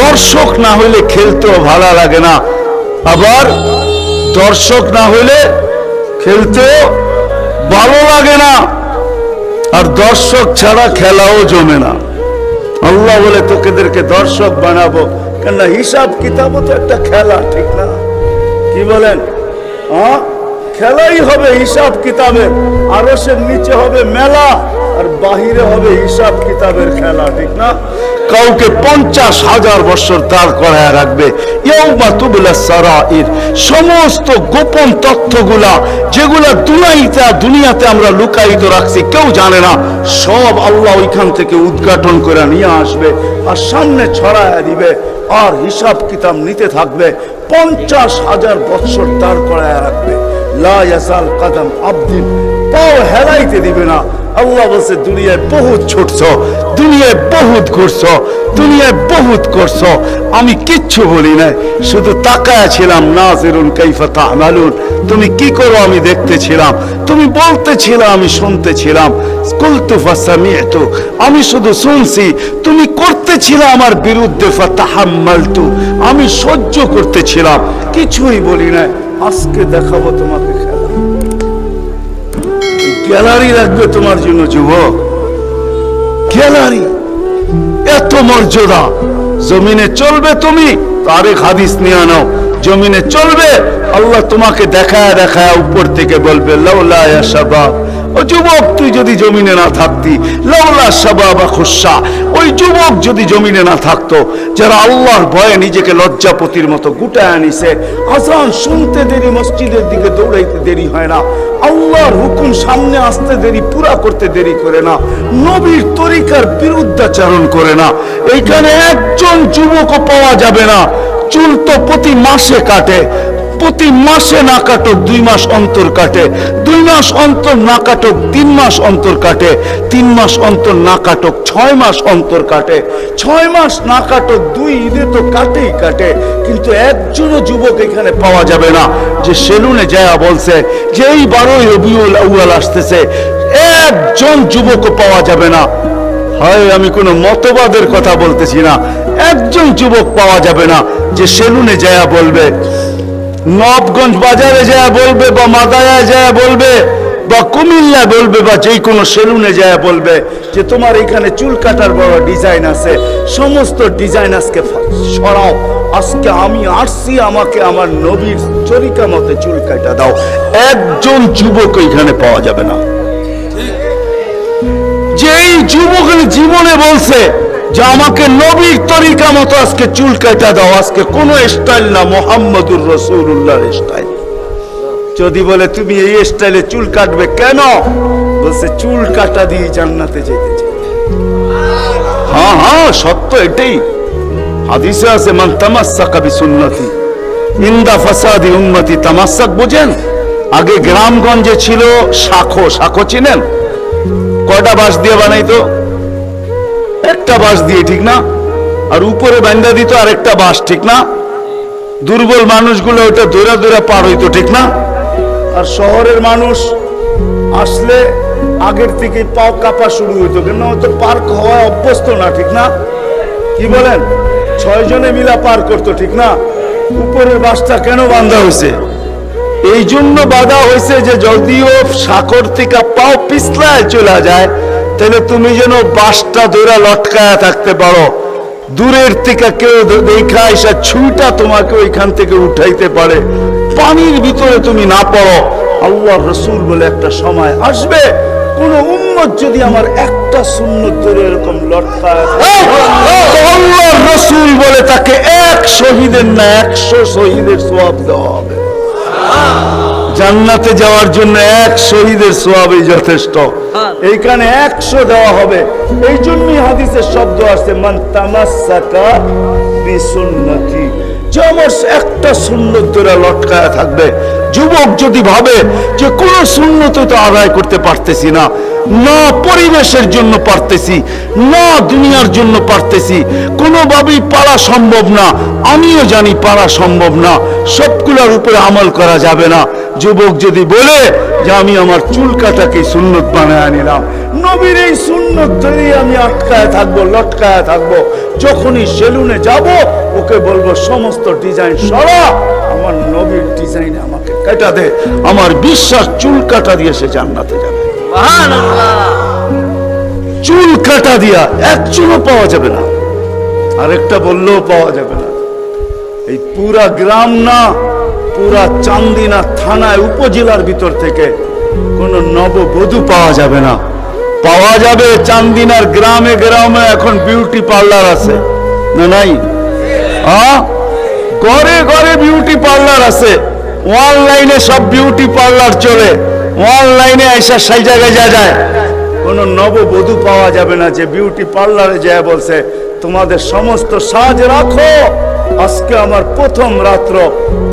দর্শক না হইলে খেলতেও ভালো লাগে না, আবার দর্শক না হইলে খেলতেও ভালো লাগে না, আর দর্শক ছাড়া খেলাও জমে না। আল্লাহ বলে তোকেদেরকে দর্শক বানাবো, কেন হিসাব কিতাবও তো একটা খেলা, ঠিক না? কি বলেন? হ্যাঁ, খেলাই হবে হিসাব কিতাবের, আরশের নিচে হবে মেলা আর বাহিরে হবে হিসাব কিতাবের খেলা, ঠিক না? কাউকে 50,000 বছর দাঁড় করায় রাখবে, ইয়াউমা তুবলাস সারাইর, সমস্ত গোপন তথ্যগুলা যেগুলা দুনিয়াতে আমরা লুকায়িত রাখছি, কেউ জানে না, সব আল্লাহ ওইখান থেকে উদ্ঘাটন করে নিয়ে আসবে আর সামনে ছড়ায় দিবে, আর হিসাব কিতাব নিতে থাকবে। 50,000 বছর দাঁড় করায় রাখবে, লা ইয়াসাল কদম আবদিন, পাও হেলাইতে দিবে না। আল্লাহ বলছে, দুনিয়ায় বহুত ছুটছ, দুনিয়ায় বহুত ঘুরছ, দুনিয়ায় বহুত করছ, আমি কিচ্ছু বলি না, শুধু তাকায় ছিলাম, নাজিরুন কাইফা তা'মালুন, তুমি কি করো আমি দেখতেছিলাম, তুমি বলতেছিলে আমি শুনতেছিলাম, কুলতু ফাসামি'তু, আমি শুধু শুনছি, তুমি করতেছিলে আমার বিরুদ্ধে, ফাতাহাম্মালতু, আমি সহ্য করতেছিলাম, কিছুই বলি না। আজকে দেখাবো তোমাকে খেলা, গ্যালারি রাখবে তোমার জন্য যুবক, গ্যালারি, এত মর্যাদা। জমিনে চলবে তুমি, তারিখ হাদিস নিয়ে নাও, জমিনে চলবে, আল্লাহ তোমাকে দেখায় দেখায় উপর থেকে বলবে, লাউলা ইয়া শাবাব, ও যুবক তুই যদি জমিনে না থাকতি, লাউলা শাবাবা খুশা, ওই যুবক যদি জমিনে না থাকতো, যারা আল্লাহর ভয়ে নিজেকে লজ্জাপতির মতো গুটায় আনিছে, আজান শুনতে দেরি, মসজিদের দিকে দৌড়াইতে দেরি হয় না, আল্লাহর হুকুম সামনে আসতে দেরি, পুরা করতে দেরি করে না, নবীর তরিকার বিরুদ্ধাচরণ করে না, এইখানে একজন যুবকও পাওয়া যাবে না। চুল তো প্রতি মাসে কাটে, প্রতি মাসে না কাটুক 2 মাস অন্তর কাটে, 2 মাস অন্তর না কাটুক 3 মাস অন্তর কাটে, 3 মাস অন্তর না কাটুক 6 মাস অন্তর কাটে, 6 মাস না কাটুক 2 ঈদে তো কাটেই কাটে। কিন্তু একজনও যুবক এখানে পাওয়া যাবে না যে সেলুনে যায় বলছে যে এই 12ই রবিউল আউয়াল আসতেছে, একজন যুবকও পাওয়া যাবে না। হয় আমি কোনো মতবাদের কথা বলতেছি না, একজন যুবক পাওয়া যাবে না যে সেলুনে যায় বলবে, নবগঞ্জ বাজারে যায় বলবে, বা মাদায়া যায় বলবে, বা কুমিল্লা বলবে, বা যে কোনো সেলুনে যায় বলবে যে তোমার এখানে চুল কাটার বড় ডিজাইন আছে, সমস্ত ডিজাইন আজকে সরাও, আজকে আমি আসছি, আমাকে আমার নবীর তরিকা মতে চুল কাটা দাও। একজন যুবক এখানে পাওয়া যাবে না। যেই যুবকের জীবনে বলছে যে আমাকে নবীর তরিকা মতো আজকে চুল কাটা দাও, আজকে কোন স্টাইল না, মুহাম্মদুর রাসূলুল্লাহর স্টাইল। যদি বলে তুমি এই স্টাইলে চুল কাটবে কেন, বলছে চুল কাটা দিয়ে জান্নাতে যেতে চাই। হ্যাঁ হ্যাঁ সত্য এটাই, হাদিসে আছে মান তামাসসাকা বিসুন্নতি ইনদা ফাসাদি উম্মতি। তামাসসাক বুঝেন? আগে গ্রামগঞ্জে ছিল শাখো, শাখো চিনেন? কয়টা বাঁশ দিয়ে বানাইতো? একটা বাঁশ দিয়ে, ঠিক না? আর উপরে বান্ধা দিত আরেকটা বাঁশ, ঠিক না? দুর্বল মানুষগুলো ওটা দৌড়া দৌড়া পার হইতো, ঠিক না? আর শহরের মানুষ আসলে আগের থেকে পাও কাঁপা শুরু হইতো, কেন হয়তো পার্ক হওয়া অভ্যস্ত না, ঠিক না? কি বলেন? 6 জনে মিলা পার করতো, ঠিক না? উপরের বাঁশটা কেন বাঁধা হয়েছে? এই জন্য বাধা হয়েছে যে যদিও সাকর থেকে পাও পিছলায় চলে যায়, তাহলে তুমি যেন বাঁশটা ধরে লটকায়া থাকতে পারো, দূরের থেকে কেউ দেখা এসে ছুঁটা তোমাকে ওইখান থেকে উঠাইতে পারে, পানির ভিতরে তুমি না পড়ো। আল্লাহর রাসূল বলে একটা সময় আসবে, কোন উম্মত যদি আমার একটা সুন্নত ধরে এরকম লটকায়, আল্লাহর রাসূল বলে তাকে 1 শহীদের না 100 শহীদের সওয়াব দেওয়া হবে। জান্নাতে যাওয়ার জন্য 1 শহীদের সওয়াবই যথেষ্ট, এইখানে 100 দেওয়া হবে। এই জন্যই হাদিসের শব্দ আছে মান তামাসসাকা বিসুন্নতি, যে আমার একটা সুন্নত ধরে লটকায়া থাকবে। যুবক যদি ভাবে যে কোন সুন্নত তো আদায় করতে পারতেছি না, না পরিবেশের জন্য পারতেছি, না দুনিয়ার জন্য পারতেছি, কোনোভাবেই পারা সম্ভব না, আমিও জানি পারা সম্ভব না, সবগুলোর উপরে আমল করা যাবে না। যুবক যদি বলে যে আমি আমার চুল কাটাকে সুন্নত বানায় নিলাম, নবীর এই সুন্নত ধরে আমি আটকায় থাকবো, লটকায় থাকবো, যখনই সেলুনে যাব ওকে বলবো সমস্ত ডিজাইন সরা, আমার নবীর ডিজাইনে আমাকে কাটা দে, আমার বিশ্বাস চুল কাটা দিয়ে সে জান্নাতে যাবে। চুল কাটা দিয়া একজনও পাওয়া যাবে না, আরেকটা বললেও পাওয়া যাবে না। এই পুরা গ্রাম না, পুরা চান্দিনা থানায় উপজেলার ভিতর থেকে কোন নববধূ পাওয়া যাবে না। পাওয়া যাবে চান্দিনার গ্রামে গ্রামে এখন বিউটি পার্লার আছে না নাই? ঘরে ঘরে বিউটি পার্লার আছে, অনলাইনে সব বিউটি পার্লার চলে, অনলাইনে এসে সেই জায়গায় যায়। কোন নববধূ পাওয়া যাবে না যে বিউটি পার্লারে যায় বলছে তোমাদের সমস্ত সাজ রাখো, আজকে আমার প্রথম রাত্র,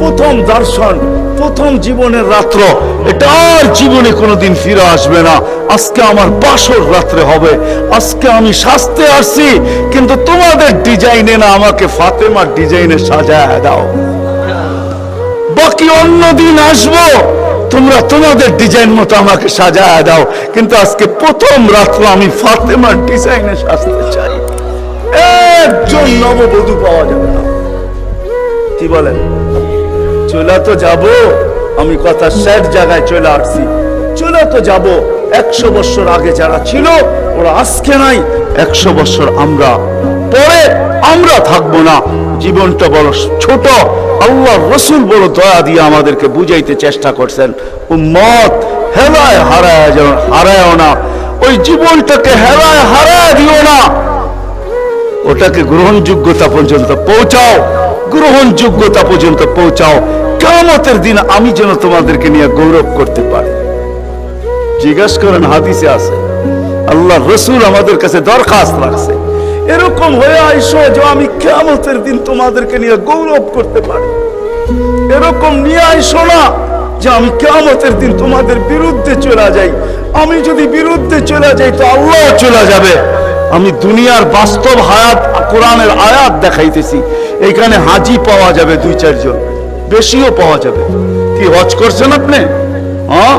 প্রথম দর্শন, প্রথম জীবনের রাত্র, এটা আর জীবনে কোনোদিন ফিরে আসবে না, আজকে আমার বাসর রাত্রে হবে, আজকে আমি সাজতে আসছি কিন্তু তোমাদের ডিজাইনে না, আমাকে ফাতেমার ডিজাইনে সাজায় দাও, বাকি অন্য দিন আসবো, তোমরা তোমাদের ডিজাইন মতো আমাকে সাজায় দাও, কিন্তু আজকে প্রথম রাত্র আমি ফাতেমার ডিজাইনে সাজতে চাই। একজন নববধূ পাওয়া যাবে না। কি বলেন? চলে তো যাব, আমি কথা শেষ জায়গায় চলে আসছি, চলে তো যাব। 100 বছর আগে যারা ছিল ওরা আজকে নাই, 100 বছর আমরা পরে আমরা থাকবো না। জীবনটা বড় ছোট, আল্লাহর রাসূল বড় দয়া দিয়ে আমাদেরকে বুঝাইতে চেষ্টা করছেন, উম্মত হেলায় হারায় না, ওই জীবনটাকে হেলায় হারায় দিও না, ওটাকে গ্রহণযোগ্যতা পর্যন্ত পৌঁছাও, গ্রহণযোগ্যতা পর্যন্ত পৌঁছাও, কিয়ামতের দিন আমি যেন তোমাদেরকে নিয়ে গৌরব করতে পারি। জিজ্ঞাসা করেন, হাদিসে আছে আল্লাহর রাসূল আমাদের কাছে দরখাস্ত রাখছে, এরকম হয়ে আইসো যে আমি কিয়ামতের দিন তোমাদেরকে নিয়ে গৌরব করতে পারি। এরকম নিয়ে আইসো না যে আমি কিয়ামতের দিন তোমাদের বিরুদ্ধে চলে যাই। আমি যদি বিরুদ্ধে চলে যাই তো আল্লাহ চলে যাবে। আমি দুনিয়ার বাস্তব হায়াত কোরআনের আয়াত দেখাইতেছি। এখানে হাজি পাওয়া যাবে 2-4 জন, বেশিও পাওয়া যাবে। কি হজ করছেন আপনি? হ্যাঁ,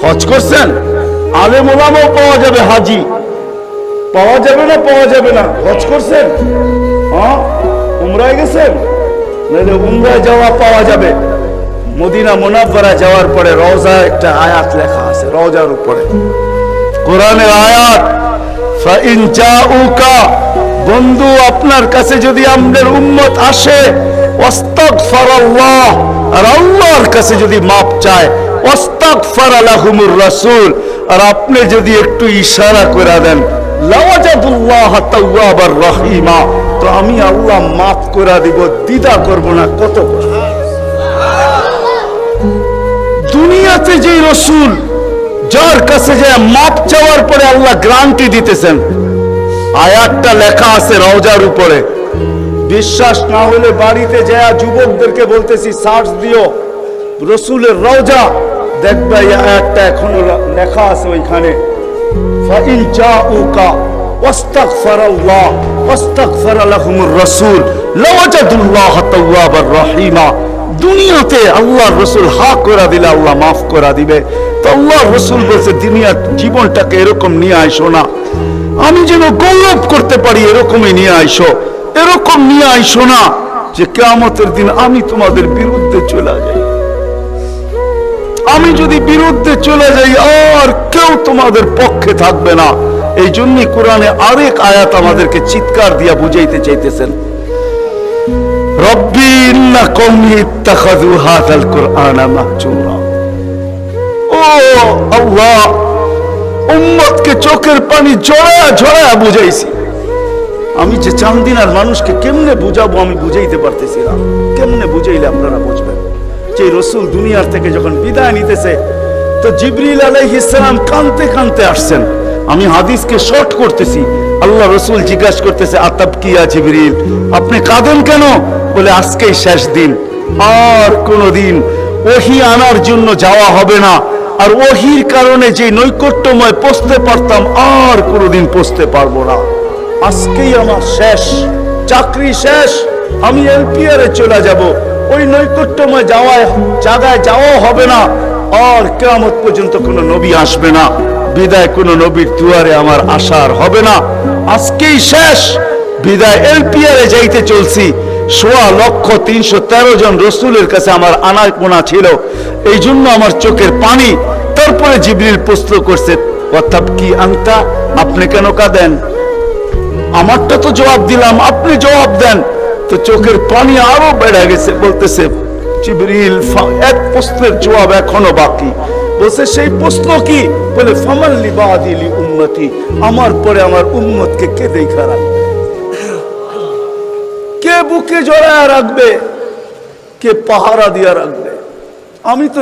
হজ করছেন? আলেম ওলামাও পাওয়া যাবে, হাজি পাওয়া যাবে না? পাওয়া যাবে না? হজ করছেন? হ্যাঁ, উমরায় গেছেন? নাহলে উমরায় যাওয়া পাওয়া যাবে। মদিনা মুনাওয়ারা যাওয়ার পরে রওজা একটা আয়াত লেখা আছে, রওজার উপরে কোরআনের আয়াত, ফাইন জাউকা, বন্ধু আপনার কাছে যদি আমাদের উম্মত আসে, ওয়াস্তাগফিরাল্লাহ, আর আল্লাহর কাছে যদি মাপ চায়, ওয়াস্তাগফার লাহুমুর রাসূল, আর আপনি যদি একটু ইশারা করে দেন, লাওয়াজাদুল্লাহ তাওয়াবার রহিমা, তো আমি আল্লাহ মাফ করে দিব, দ্বিধা করব না। কত দুনিয়াতে যে রাসূল যার কাছে যে মাপ চাওয়ার পরে আল্লাহ গ্যারান্টি দিতেছেন, আয়াতটা লেখা আছে রওজার উপরে। বিশ্বাস না হলে বাড়িতে যায় যুবকদেরকে বলতেছি সার্চ দিও রাসূলের রওজা, দেখবে এই আয়াতটা এখনো লেখা আছে ওইখানে। ফাইন জাউকা ওয়াস্তাগফিরাল্লাহ ওয়াস্তাগফির লাহুমুর রাসূল লাওয়াজাদুল্লাহ তাওয়াবার রহিমা। দুনিয়াতে আল্লাহর রাসূল হক করে দিলে আল্লাহ মাফ করে দিবে। তো আল্লাহর রাসূল বলছে দুনিয়ার জীবনটাকে এরকম নিয়ে আইসো না, আমি যেন গৌরব করতে পারি এরকমই নিয়ে আইসো। এরকম নিয়ে আইসো না যে কিয়ামতের দিন আমি তোমাদের বিরুদ্ধে চলে যাই। আমি যদি বিরুদ্ধে চলে যাই আর কেউ তোমাদের পক্ষে থাকবে না। এই জন্যই কোরআনে আরেক আয়াত আমাদেরকে চিৎকার দিয়া বুঝাইতে চাইতেছেন, রব্বি ইন্না কওমি ইত্তাখাযু হাযাল কুরআনা মাহজুরা। ও আল্লাহ, উম্মতকে চোখের পানি ঝরায়া ঝরায়া বুঝাইছি। আমি যে চান্দিনার মানুষকে কেমনে বুঝাবো আমি বুঝাইতে পারতেছি না। কেমনে বুঝাইলে আপনারা বুঝবেন? যে রাসূল দুনিয়ার থেকে যখন বিদায় নিতেছে তো জিবরিল আলাইহিস সালাম কাঁদতে কাঁদতে আসছেন। আমি হাদিসকে শর্ট করতেছি। আল্লাহ রাসূল জিজ্ঞাসা করতেছে, আতাবকিয়া জিবরিল, আপনি কাঁদেন কেন? বলে আজকেই শেষ দিন, আর কোনদিন ওহী আনার জন্য যাওয়া হবে না। আর ওহীর কারণে যে নৈকট্যময় পৌঁছতে পারতাম আর কোনদিন পৌঁছতে পারবো না। আজকেই আমার শেষ, চাকরি শেষ, আমি এলপিআর চলে যাব। ওই নৈকট্যময় জায়গায় যাওয়া হবে না। আর কিয়ামত পর্যন্ত কোনো নবী আসবে না। বিদায় কোনো নবীর দুয়ারে আমার আশার হবে না। আজকেই শেষ, বিদায় এলপিআরে যাইতে চলছি। 16,313 জন রসুলের কাছে আমার আনাগোনা ছিল, এই জন্য আমার চোখের পানি। তারপরে জিবরিল প্রশ্ন করছে, অর্থাৎ কি আনতা, আপনি কেন কাঁদেন? আমারটা তো জবাব দিলাম, আপনি জবাব দেন। তো চোখের পানি আরো বেড়ে গেছে। বলতেছে জিবরিল, এক প্রশ্নের জবাব এখনো বাকি। বলছে সেই প্রশ্ন কি? বলে ফামান লিবাদি লি উম্মতি, আমার পরে আমার উম্মতকে কে দেখা রাখবে, কে বুকে জড়ায় রাখবে, কে পাহারা দিয়া রাখবে? আমি তো